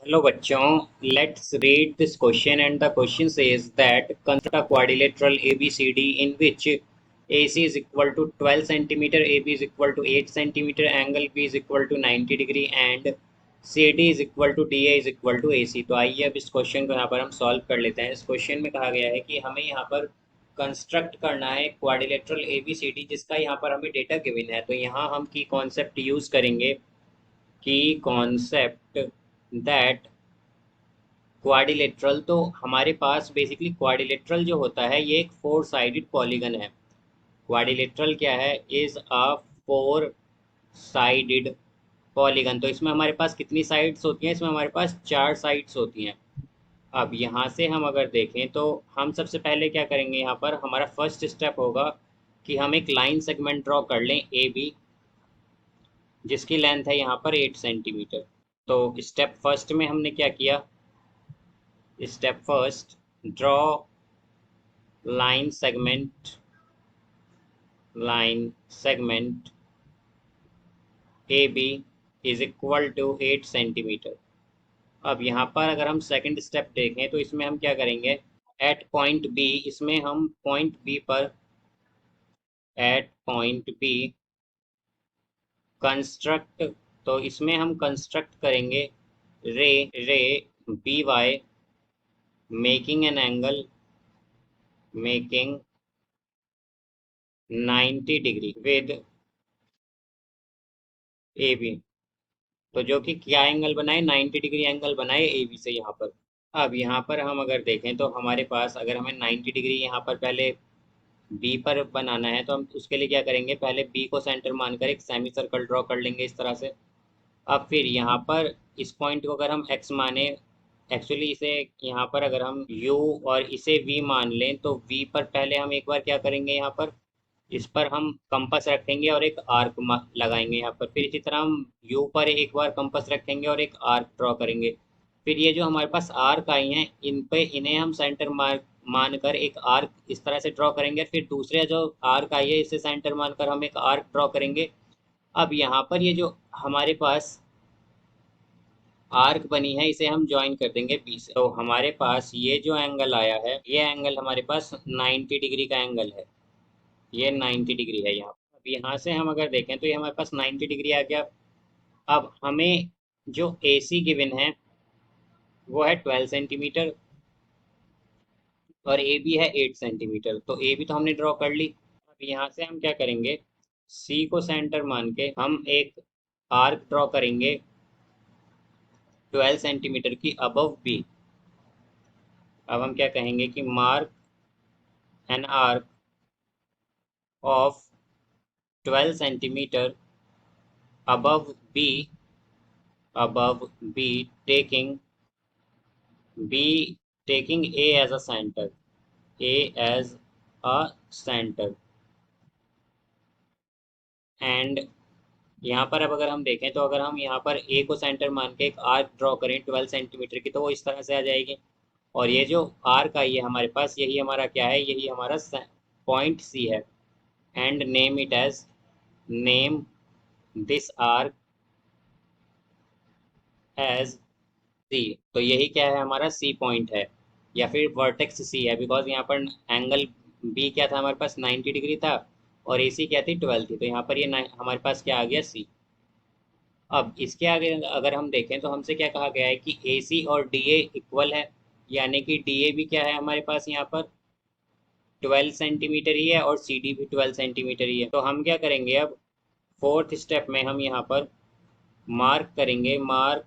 Hello बच्चों, let's read this question and the question says that construct a quadrilateral ABCD in which AC is equal to 12 centimeter, AB is equal to 8 centimeter, angle B is equal to 90 degree and CD is equal to DA is equal to AC। तो आइए अब इस question को यहाँ पर हम solve कर लेते हैं। इस क्वेश्चन में कहा गया है कि हमें यहाँ पर कंस्ट्रक्ट करना है क्वाड्रिलेटरल ABCD जिसका यहाँ पर हमें डेटा गिवन है। तो यहाँ हम की कॉन्सेप्ट यूज करेंगे की कॉन्सेप्ट दैट क्वाड्रिलेटरल। तो हमारे पास बेसिकली क्वाड्रिलेटरल जो होता है ये एक फोर साइडेड पॉलीगन है। क्वाड्रिलेटरल क्या है? Is a four sided polygon. तो इसमें हमारे पास कितनी साइड्स होती हैं? इसमें हमारे पास चार साइड्स होती हैं। अब यहाँ से हम अगर देखें तो हम सबसे पहले क्या करेंगे, यहाँ पर हमारा फर्स्ट स्टेप होगा कि हम एक लाइन सेगमेंट ड्रॉ कर लें ए बी, जिसकी लेंथ है यहाँ पर 8 सेंटीमीटर। तो स्टेप फर्स्ट में हमने क्या किया? Step first, draw line segment AB is equal to 8 centimetre. अब यहाँ पर अगर हम सेकंड स्टेप देखें तो इसमें हम क्या करेंगे? एट पॉइंट बी, इसमें हम पॉइंट बी पर एट पॉइंट बी कंस्ट्रक्ट, तो इसमें हम कंस्ट्रक्ट करेंगे ray ray B Y, making an angle, making 90 degree with A B. तो जो कि क्या एंगल बनाए? 90 डिग्री एंगल बनाए ए बी से यहाँ पर। अब यहाँ पर हम अगर देखें तो हमारे पास अगर हमें 90 डिग्री यहाँ पर पहले बी पर बनाना है तो हम उसके लिए क्या करेंगे? पहले बी को सेंटर मानकर एक सेमी सर्कल ड्रॉ कर लेंगे इस तरह से। अब फिर यहाँ पर इस पॉइंट को अगर हम एक्स माने, एक्चुअली इसे यहाँ पर अगर हम यू और इसे वी मान लें तो वी पर पहले हम एक बार क्या करेंगे, यहाँ पर इस पर हम कंपास रखेंगे और एक आर्क लगाएंगे यहाँ पर। फिर इसी तरह हम यू पर एक बार कंपास रखेंगे और एक आर्क ड्रॉ करेंगे। फिर ये जो हमारे पास आर्क आई हैं इन पे इन्हें हम सेंटर मानकर एक आर्क इस तरह से ड्रॉ करेंगे। फिर दूसरे जो आर्क आई है इसे सेंटर मानकर हम एक आर्क ड्रॉ करेंगे। अब यहाँ पर ये जो हमारे पास आर्क बनी है इसे हम ज्वाइन कर देंगे बी से। तो हमारे पास ये जो एंगल आया है ये एंगल हमारे पास 90 डिग्री का एंगल है। ये 90 डिग्री है यहाँ। अब यहाँ से हम अगर देखें तो ये हमारे पास 90 डिग्री आ गया। अब हमें जो ए सी गिवन है वो है 12 सेंटीमीटर और ए बी है 8 सेंटीमीटर। तो ए बी तो हमने ड्रॉ कर ली। अब यहाँ से हम क्या करेंगे? सी को सेंटर मान के हम एक आर्क ड्रॉ करेंगे 12 सेंटीमीटर की अबव बी। अब हम क्या कहेंगे कि mark an arc of 12 centimetre above B, above B, B taking A as a center, A as a center, and यहाँ पर अब अगर हम देखें तो अगर हम यहाँ पर ए को सेंटर मान के एक आर्क ड्रॉ करें 12 सेंटीमीटर की तो वो इस तरह से आ जाएगी। और ये जो आर्क आई है हमारे पास यही हमारा क्या है? यही हमारा पॉइंट सी है। And name it as, name this arc as C. तो यही क्या है? हमारा सी पॉइंट है या फिर वर्टेक्स सी है, बिकॉज यहाँ पर एंगल बी क्या था हमारे पास? 90 डिग्री था और ए सी क्या थी? 12 थी। तो यहाँ पर ये हमारे पास क्या आ गया? सी। अब इसके आगे अगर हम देखें तो हमसे क्या कहा गया है कि ए सी और डी ए इक्वल है, यानी कि डी ए भी क्या है हमारे पास यहाँ पर? 12 सेंटीमीटर ही है और सी डी भी 12 सेंटीमीटर ही है। तो हम क्या करेंगे? अब फोर्थ स्टेप में हम यहाँ पर मार्क करेंगे, mark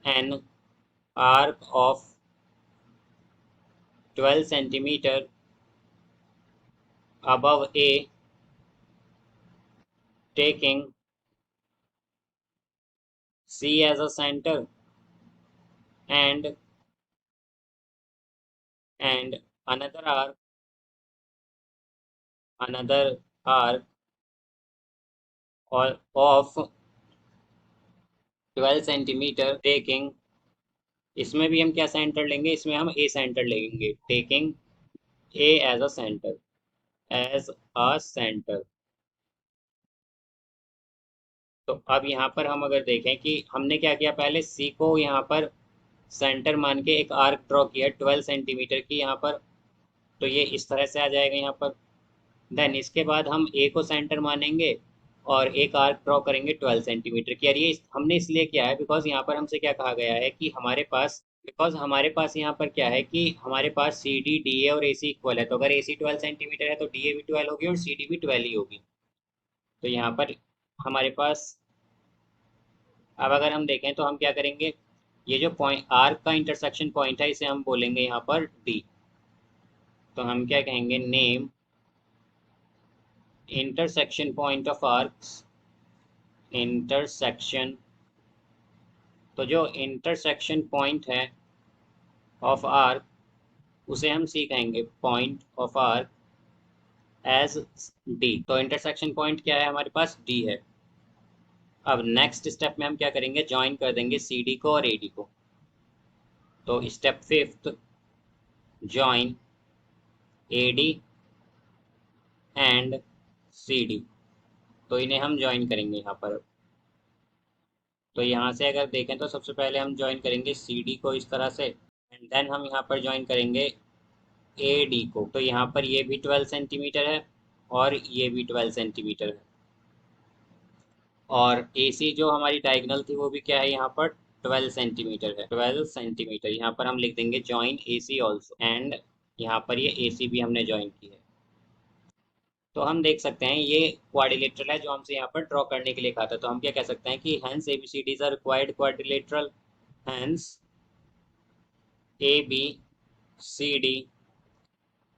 an arc of 12 centimetre above A, taking C as a center and and another arc another arc of 12 centimetre taking, इसमें भी हम क्या सेंटर लेंगे? इसमें हम ए सेंटर लेंगे, taking A as a centre, as a centre. तो अब यहाँ पर हम अगर देखें कि हमने क्या किया, पहले सी को यहाँ पर सेंटर मान के एक आर्क ड्रॉ किया 12 सेंटीमीटर की यहाँ पर। तो ये इस तरह से आ जाएगा यहाँ पर। देन इसके बाद हम ए को सेंटर मानेंगे और एक आर्क ड्रॉ करेंगे 12 सेंटीमीटर की। और ये हमने इसलिए किया है बिकॉज यहाँ पर हमसे क्या कहा गया है कि हमारे पास यहाँ पर क्या है कि हमारे पास सी डी डी ए और ए सी इक्वल है। तो अगर ए सी 12 सेंटीमीटर है तो डी ए भी 12 होगी और सी डी भी 12 ही होगी। तो यहाँ पर हमारे पास, अब अगर हम देखें तो हम क्या करेंगे, ये जो पॉइंट आर्क का इंटरसेक्शन पॉइंट है इसे हम बोलेंगे यहाँ पर डी। तो हम क्या कहेंगे, name intersection point of arcs, intersection. तो जो इंटरसेक्शन पॉइंट है ऑफ आर्क उसे हम सी कहेंगे, point of arc as D. तो इंटरसेक्शन पॉइंट क्या है, हमारे पास डी है। अब नेक्स्ट स्टेप में हम क्या करेंगे, ज्वाइन कर देंगे सी डी को और ए डी को। तो step fifth, join A D and C D. तो इन्हें हम ज्वाइन करेंगे यहाँ पर। तो यहाँ से अगर देखें तो सबसे पहले हम ज्वाइन करेंगे सी डी को इस तरह से, एंड देन हम यहाँ पर ज्वाइन करेंगे ए डी को। तो यहाँ पर ये भी 12 सेंटीमीटर है और ये भी 12 सेंटीमीटर है। और ए सी जो हमारी डायगोनल थी वो भी क्या है, यहाँ पर 12 सेंटीमीटर है। 12 सेंटीमीटर यहाँ पर हम लिख देंगे join A C also, and यहाँ पर ये ए सी भी हमने ज्वाइन की है। तो हम देख सकते हैं ये क्वाड्रिलेटरल है जो हमसे यहाँ पर ड्रॉ करने के लिए कहा था। तो हम क्या कह सकते हैं कि hence A B C D is a required quadrilateral, hence A B C D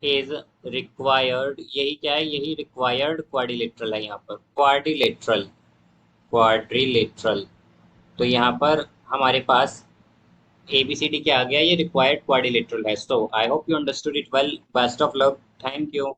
is required, यही क्या है, यही रिक्वायर्ड क्वाड्रिलेटरल है यहाँ पर, क्वाड्रिलेटरल, क्वाड्रिलेटरल। तो यहाँ पर हमारे पास ए बी सी डी क्या आ गया, ये रिक्वायर्ड क्वाड्रिलेटरल है। So I hope you understood it well, best of luck, thank you.